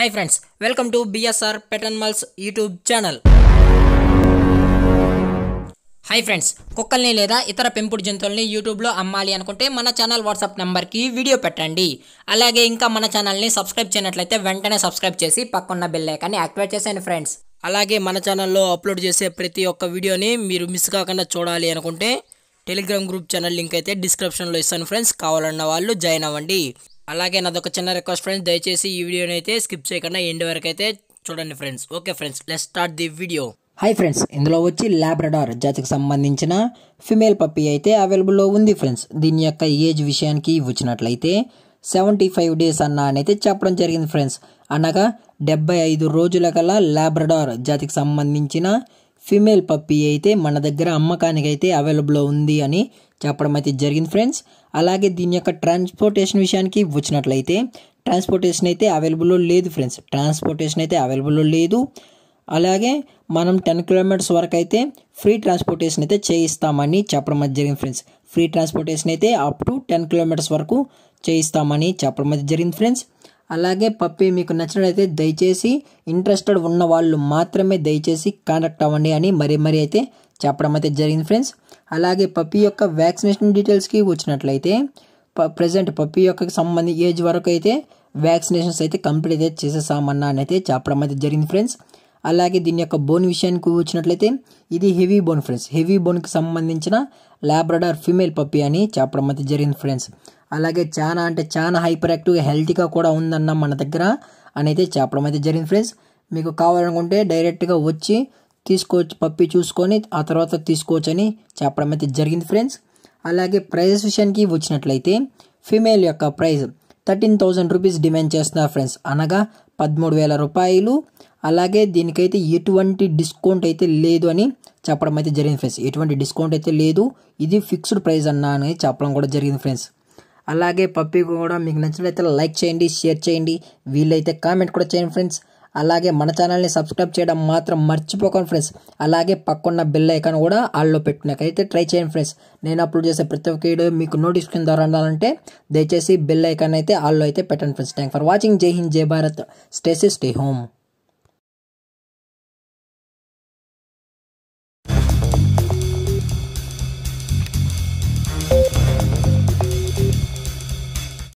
Hi friends, welcome to BSR Pet Animals YouTube channel. Hi friends, కుక్కల్ని లేదా ఇతర పెంపుడు జంతువుల్ని యూట్యూబ్లో అమ్మాలి అనుకుంటే మన ఛానల్ వాట్సాప్ నెంబర్కి వీడియో పెట్టండి. అలాగే ఇంకా మన ఛానల్ని సబ్స్క్రైబ్ చేయనట్లయితే వెంటనే సబ్స్క్రైబ్ చేసి పక్కన్న బెల్ ఐకాన్ని యాక్టివేట్ చేసేయండి ఫ్రెండ్స్. అలాగే మన ఛానల్లో అప్లోడ్ చేసే ప్రతి ఒక్క వీడియోని మీరు మిస్ కాకుండా చూడాలి అనుకుంటే టెలిగ్రామ్ గ్రూప్ ఛానల్ లింక్ అయితే డిస్క్రిప్షన్లో ఇస్తాను ఫ్రెండ్స్, కావాలన్న వాళ్ళు జాయిన్ అవ్వండి. అలాగే నాదొక చిన్న రిక్వెస్ట్ ఫ్రెండ్స్, దయచేసి ఈ వీడియోని అయితే స్కిప్ చేయకుండా ఎండ్ వరకు అయితే చూడండి friends. Okay friends, let's start the video. Hi friends, ఇందులో వచ్చి లాబ్రడార్ జాతికి సంబంధించిన ఫిమేల్ పప్పీ అయితే అవైలబుల్లో ఉంది ఫ్రెండ్స్. దీని యొక్క ఏజ్ విషయానికి వచ్చినట్లయితే 75 డేస్ అయితే చెప్పడం జరిగింది ఫ్రెండ్స్. అనగా 75 రోజుల కల్లా లాబ్రడార్ జాతికి సంబంధించిన ఫిమేల్ పప్పీ అయితే మన దగ్గర అమ్మకానికి అయితే అవైలబుల్లో ఉంది అని చెప్పడం అయితే జరిగింది ఫ్రెండ్స్. అలాగే దీని యొక్క ట్రాన్స్పోర్టేషన్ విషయానికి వచ్చినట్లయితే ట్రాన్స్పోర్టేషన్ అయితే అవైలబుల్లో లేదు ఫ్రెండ్స్. ట్రాన్స్పోర్టేషన్ అయితే అవైలబుల్లో లేదు. అలాగే మనం 10 కిలోమీటర్స్ వరకు అయితే ఫ్రీ ట్రాన్స్పోర్టేషన్ అయితే చేయిస్తామని చెప్పడం అయితే జరిగింది ఫ్రెండ్స్. ఫ్రీ ట్రాన్స్పోర్టేషన్ అయితే అప్ టు 10 కిలోమీటర్స్ వరకు చేయిస్తామని చెప్పడం అయితే జరిగింది ఫ్రెండ్స్. అలాగే పప్పీ మీకు నచ్చినట్లయితే దయచేసి ఇంట్రెస్టెడ్ ఉన్న వాళ్ళు మాత్రమే దయచేసి కాంటాక్ట్ అవ్వండి అని మరీ అయితే చెప్పడం అయితే జరిగింది ఫ్రెండ్స్. అలాగే పప్పీ యొక్క వ్యాక్సినేషన్ డీటెయిల్స్కి వచ్చినట్లయితే ప్రజెంట్ పప్పీ యొక్క సంబంధించి ఏజ్ వరకు అయితే వ్యాక్సినేషన్స్ అయితే కంప్లీట్ అయితే చేసేసామన్నా అని అయితే చెప్పడం అయితే జరిగింది ఫ్రెండ్స్. అలాగే దీని యొక్క బోన్ విషయానికి వచ్చినట్లయితే ఇది హెవీ బోన్ ఫ్రెండ్స్. హెవీ బోన్కి సంబంధించిన లాబ్రడార్ ఫీమేల్ పప్పీ అని చెప్పడం అయితే జరిగింది ఫ్రెండ్స్. అలాగే చాలా హైపర్ యాక్టివ్గా హెల్తీగా కూడా ఉందన్న మన దగ్గర అని అయితే చెప్పడం అయితే జరిగింది ఫ్రెండ్స్. మీకు కావాలనుకుంటే డైరెక్ట్గా వచ్చి తీసుకోవచ్చు, పప్పీ చూసుకొని ఆ తర్వాత తీసుకోవచ్చు అని చెప్పడం అయితే జరిగింది ఫ్రెండ్స్. అలాగే ప్రైజెస్ విషయానికి వచ్చినట్లయితే ఫీమేల్ యొక్క ప్రైస్ 13,000 రూపీస్ డిమాండ్ చేస్తున్నారు ఫ్రెండ్స్, అనగా 13,000 రూపాయలు. అలాగే దీనికైతే ఎటువంటి డిస్కౌంట్ అయితే లేదు అని చెప్పడం అయితే జరిగింది ఫ్రెండ్స్. ఎటువంటి డిస్కౌంట్ అయితే లేదు, ఇది ఫిక్స్డ్ ప్రైస్ అన్నా అని చెప్పడం కూడా జరిగింది ఫ్రెండ్స్. అలాగే పప్పీ కూడా మీకు నచ్చినట్లయితే లైక్ చేయండి, షేర్ చేయండి, వీళ్ళైతే కామెంట్ కూడా చేయండి ఫ్రెండ్స్. అలాగే మన ఛానల్ని సబ్స్క్రైబ్ చేయడం మాత్రం మర్చిపోకండి ఫ్రెండ్స్. అలాగే పక్కన్న బెల్ ఐకాన్ కూడా ఆల్లో పెట్టుకున్నాకైతే ట్రై చేయండి ఫ్రెండ్స్. నేను అప్లోడ్ చేసే ప్రతి ఒక్క వీడియో మీకు నోటిఫికేషన్ ద్వారా ఉండాలంటే దయచేసి బెల్ ఐకాన్ అయితే ఆల్లో అయితే పెట్టండి ఫ్రెండ్స్. Thank for watching. జై హింద్, జై Bharat, stay safe, stay home.